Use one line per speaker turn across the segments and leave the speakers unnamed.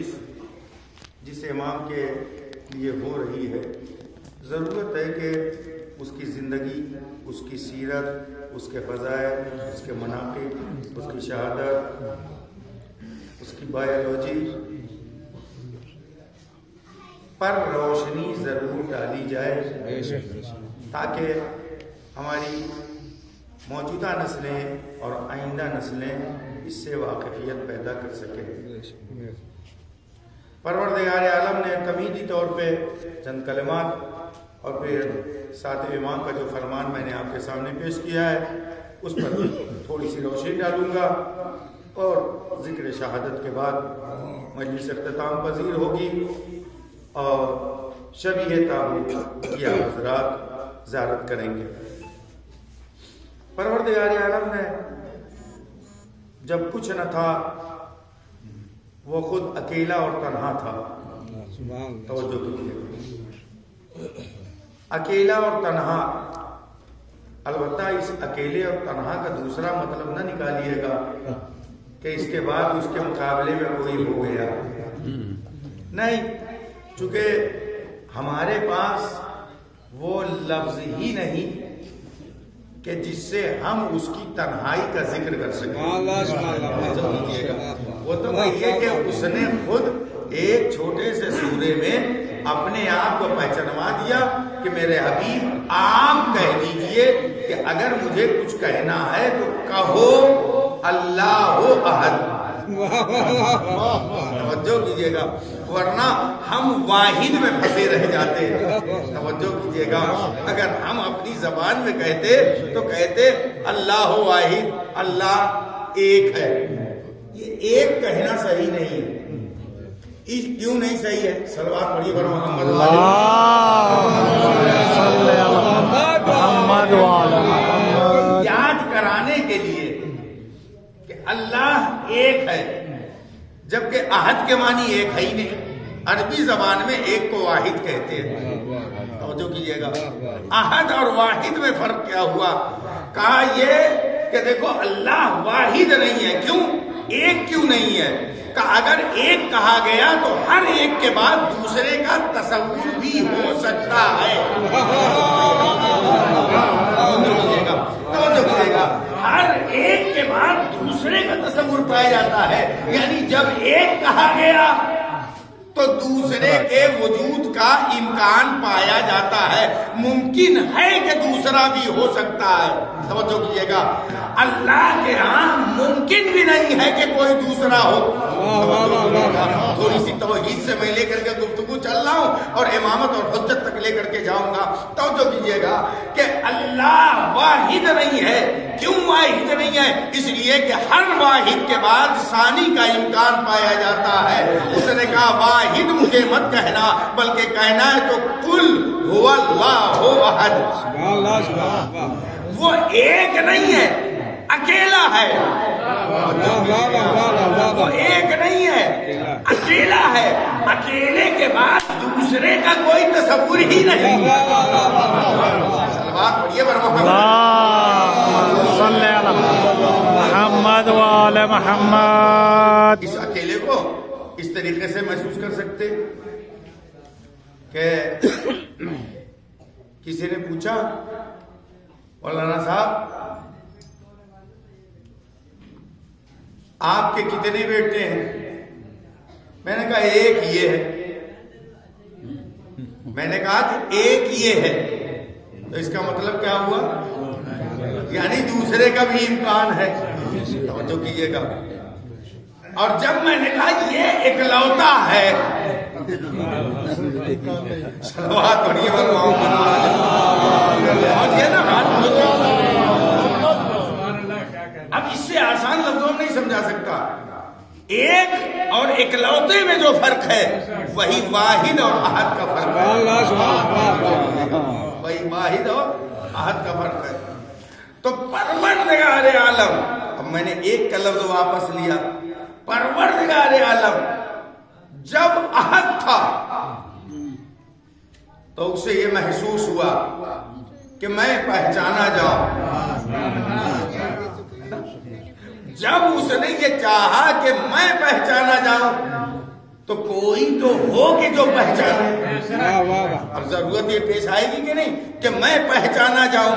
مجلس جس امام کے لیے ہو رہی ہے، ضرورت ہے کہ اس کی زندگی، اس کی سیرت، اس کے فضائل، اس کے مناقب، اس کی شہادت، اس کی بایولوجی پر روشنی ضرور ڈالی جائے تاکہ ہماری موجودہ نسلیں اور آئندہ نسلیں اس سے واقفیت پیدا کر سکیں۔ پروردگار عالم نے تمہیدی طور پہ چند کلمات اور پھر ساتھ امام کا جو فرمان میں نے آپ کے سامنے پیش کیا ہے اس پر تھوڑی سی روشنی ڈالوں گا، اور ذکر شہادت کے بعد مجلس اختتام پذیر ہوگی اور شبیہ تابوت کی حضرات زیارت کریں گے۔ پروردگار عالم نے جب کچھ نہ تھا، وہ خود اکیلا اور تنہا تھا۔ توجہ کیجیے، اکیلا اور تنہا۔ البتہ اس اکیلے اور تنہا کا دوسرا مطلب نہ نکالیے گا کہ اس کے بعد اس کے مقابلے میں کوئی ہو گیا، نہیں، چونکہ ہمارے پاس وہ لفظ ہی نہیں کہ جس سے ہم اس کی تنہائی کا ذکر کر سکیں۔ وہ تو یہ کہ اس نے خود ایک چھوٹے سے سورے میں اپنے آپ کو پہچانوا دیا کہ میرے حبیب آپ کہہ دیجئے کہ اگر مجھے کچھ کہنا ہے تو کہو اللہ احد۔ توجہ کیجئے گا، ورنہ ہم واحد میں پھنسے رہ جاتے۔ توجہ کیجئے گا، اگر ہم اپنی زبان میں کہتے تو کہتے اللہ واحد، اللہ ایک ہے۔ یہ ایک کہنا صحیح نہیں ہے۔ کیوں نہیں صحیح ہے؟ صلوات پڑھیے بر محمد یاد کرانے کے لیے کہ اللہ ایک ہے، جبکہ احد کے معنی ایک ہے ہی نہیں۔ عربی زبان میں ایک کو واحد کہتے ہیں۔ توجہ کیجئے گا، احد اور واحد میں فرق کیا ہوا؟ کہا یہ کہ دیکھو اللہ واحد نہیں ہے، کیوں؟ ایک کیوں نہیں ہے؟ کہ اگر ایک کہا گیا تو ہر ایک کے بعد دوسرے کا تصور بھی ہو سکتا ہے۔ ہر ایک کے بعد دوسرے کا تصور پایا جاتا ہے، یعنی جب ایک کہا گیا تو دوسرے کے وجود کا امکان پایا جاتا ہے۔ ممکن ہے کہ دوسرا بھی ہو سکتا ہے۔ توجہ کیجئے گا، اللہ کے ہاں ممکن بھی نہیں ہے کہ کوئی دوسرا ہو۔ تھوڑی سی توحید سے میں لے کر کے گفتگو چل رہا ہوں اور امامت اور حجت تک لے کر کے جاؤں گا۔ توجہ کیجئے گا کہ اللہ واحد نہیں ہے۔ کیوں واحد نہیں ہے؟ اس لیے کہ ہر واحد کے بعد ثانی کا امکان پایا جاتا ہے۔ اس نے کہا واحد مجھے مت کہنا، بلکہ کہنا ہے تو قل هو اللہ احد۔ وہ ایک نہیں ہے، اکیلا ہے۔ وہ ایک نہیں ہے، اکیلا ہے۔ اکیلے کے بعد دوسرے کا کوئی تصور ہی نہیں۔ سلوات پڑھیے بر محمد وآل محمد۔ اس اکیلے کو اس طریقے سے محسوس کر سکتے کہ کسی نے پوچھا مولانا صاحب آپ کے کتنے بیٹے ہیں؟ میں نے کہا ایک یہ ہے۔ میں نے کہا کہ ایک یہ ہے، تو اس کا مطلب کیا ہوا؟ یعنی دوسرے کا بھی امکان ہے۔ توجہ کیجئے گا، اور جب میں نے کہا یہ اکلوتا ہے، صلوات پڑھیے بر اب اس سے آسان لفظوں میں نہیں سمجھا سکتا۔ ایک اور اکلوتے میں جو فرق ہے وہی واحد اور احد کا فرق ہے۔ وہی واحد اور احد کا فرق ہے۔ تو پروردگار عالم، اب میں نے ایک کا لفظ واپس لیا، پروردگار عالم جب احد تھا تو اسے یہ محسوس ہوا کہ میں پہچانا جاؤں۔ جب اس نے یہ چاہا کہ میں پہچانا جاؤں تو کوئی تو ہو کہ جو پہچانے. اب ضرورت یہ پیش آئے گی کہ نہیں کہ میں پہچانا جاؤں,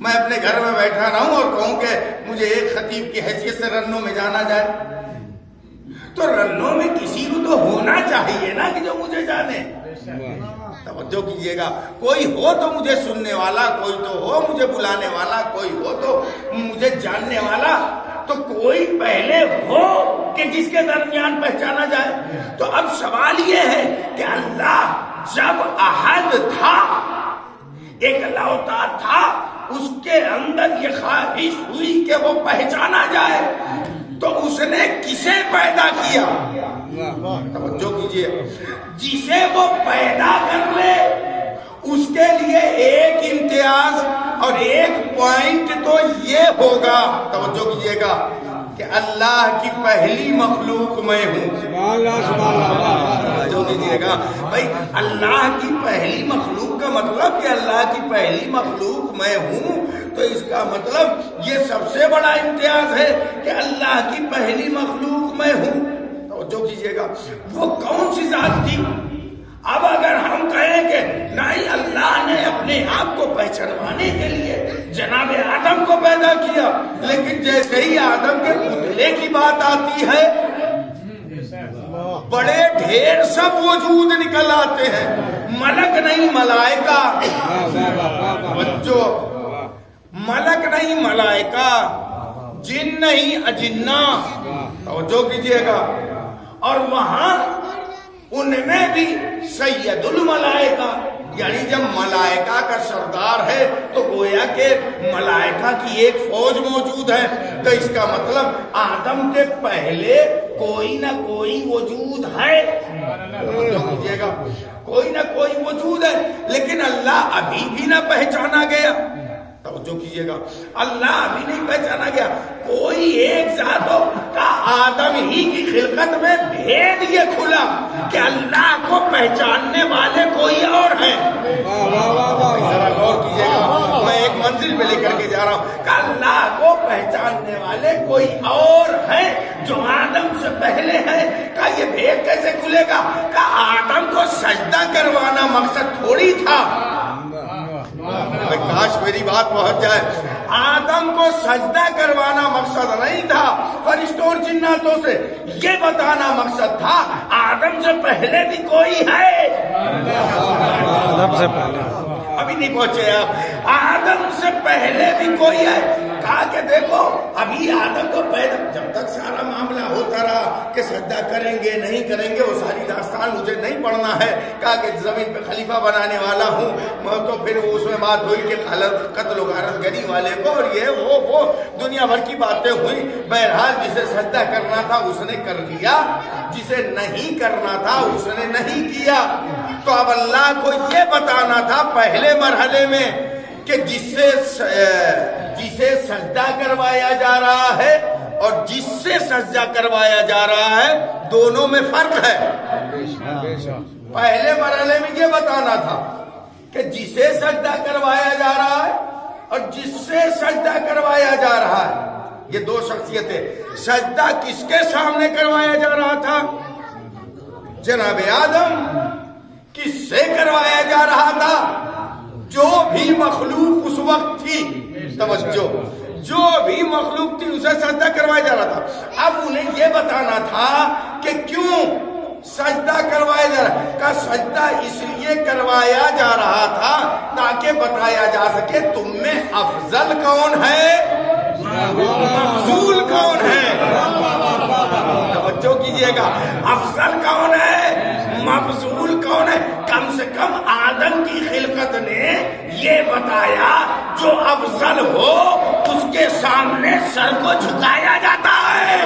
میں اپنے گھر میں بیٹھا رہوں اور کہوں کہ مجھے ایک خطیب کی حیثیت سے رنوں میں جانا جائے. تو رنوں میں کسی کو تو ہونا چاہیے نا کہ جو مجھے جانے. توجہ کیجیے گا, کوئی ہو تو مجھے سننے والا, کوئی تو ہو مجھے بلانے والا, کوئی ہو تو مجھے جاننے والا, تو کوئی پہلے ہو کہ جس کے درمیان پہچانا جائے. تو اب سوال یہ ہے کہ اللہ جب احد تھا, ایک لوتا تھا, اس کے اندر یہ خواہش ہوئی کہ وہ پہچانا جائے, تو اس نے کسے پیدا کیا؟ توجہ کیجیے, جسے وہ پیدا کر لے اس کے لیے ایک امتیاز اور ایک پوائنٹ تو یہ ہوگا, توجہ کیجیے گا, کہ اللہ کی پہلی مخلوق میں ہوں. توجہ کیجیے گا بھائی, اللہ کی پہلی مخلوق کا مطلب کہ اللہ کی پہلی مخلوق میں ہوں, تو اس کا مطلب یہ سب سے بڑا امتیاز ہے کہ اللہ کی پہلی مخلوق میں ہوں. توجہ کیجیے گا, وہ کون سی ذات تھی؟ اب اگر ہم کہیں کہ نہیں, اللہ نے اپنے آپ کو پہچانوانے کے لیے جناب آدم کو پیدا کیا, لیکن جیسے ہی آدم کے پتلے کی بات آتی ہے بڑے ڈھیر سب وجود نکل آتے ہیں, ملک نہیں ملائکہ, جو ملک نہیں ملائکہ, جن نہیں اجنہ. توجہ کیجیے گا, اور وہاں ان میں بھی سید الملائکہ, یعنی جب ملائکہ کا سردار ہے تو گویا کہ ملائکہ کی ایک فوج موجود ہے. تو اس کا مطلب آدم کے پہلے کوئی نہ کوئی وجود ہے, سمجھیے گا, کوئی نہ کوئی وجود ہے, لیکن اللہ ابھی بھی نہ پہچانا گیا. توجہ کیجیے گا, اللہ ابھی نہیں پہچانا گیا. کوئی ایک ذات ہو کا آدم ہی کی خلقت میں بھید یہ کھلا کہ اللہ کو پہچاننے والے کوئی اور ہیں. ذرا غور کیجیے گا, میں ایک منزل پہ لے کر کے جا رہا ہوں کہ اللہ کو پہچاننے والے کوئی اور ہیں جو آدم سے پہلے ہیں. کا یہ بھید کیسے کھلے گا؟ کہ آدم کو سجدہ کروانا مقصد تھوڑی تھا. کاش میری بات پہنچ جائے, آدم کو سجدہ کروانا مقصد نہیں تھا, فرشتوں اور جناتوں سے یہ بتانا مقصد تھا آدم سے پہلے بھی کوئی ہے. آدم سے پہلے ابھی نہیں پہنچے آپ, آدم سے پہلے بھی کوئی ہے. کہا کہ دیکھو ابھی آدم کو پیدا, جب تک سارا معاملہ ہوتا رہا کہ سجدہ کریں گے نہیں کریں گے, وہ ساری داستان مجھے نہیں پڑھنا ہے. کہا کہ زمین پہ خلیفہ بنانے والا ہوں, تو پھر اس میں بات ہوئی کہ قتل و غارت گری والے کو, اور یہ وہ دنیا بھر کی باتیں ہوئی. بہرحال جسے سجدہ کرنا تھا اس نے کر لیا, جسے نہیں کرنا تھا اس نے نہیں کیا. تو اب اللہ کو یہ بتانا تھا پہلے مرحلے میں کہ جسے سجدہ کروایا جا رہا ہے اور جس سے سجدہ کروایا جا رہا ہے دونوں میں فرق ہے. پہلے مرحلے میں یہ بتانا تھا کہ جسے سجدہ کروایا جا رہا ہے اور جس سے سجدہ کروایا جا رہا ہے یہ دو شخصیتیں. سجدہ کس کے سامنے کروایا جا رہا تھا؟ جناب آدم. کس سے کروایا جا رہا تھا؟ جو بھی مخلوق اس وقت تھی, توجہ, جو بھی مخلوق تھی اسے سجدہ کروایا جا رہا تھا. اب انہیں یہ بتانا تھا کہ کیوں سجدہ کروایا جا رہا ہے. کا سجدہ اس لیے کروایا جا رہا تھا تاکہ بتایا جا سکے تم میں افضل کون ہے, مفضول کون ہے. توجہ کیجیے گا, افضل کون ہے, مفضول کون ہے. کم سے کم آدم کی خلقت نے یہ بتایا جو افضل ہو اس کے سامنے سر کو جھکایا جاتا ہے.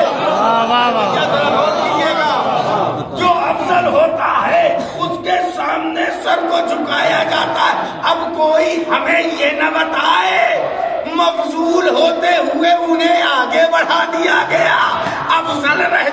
جو افضل ہوتا ہے اس کے سامنے سر کو جھکایا جاتا ہے. اب کوئی ہمیں یہ نہ بتائے مفضول ہوتے ہوئے انہیں آگے بڑھا دیا گیا, افضل رہ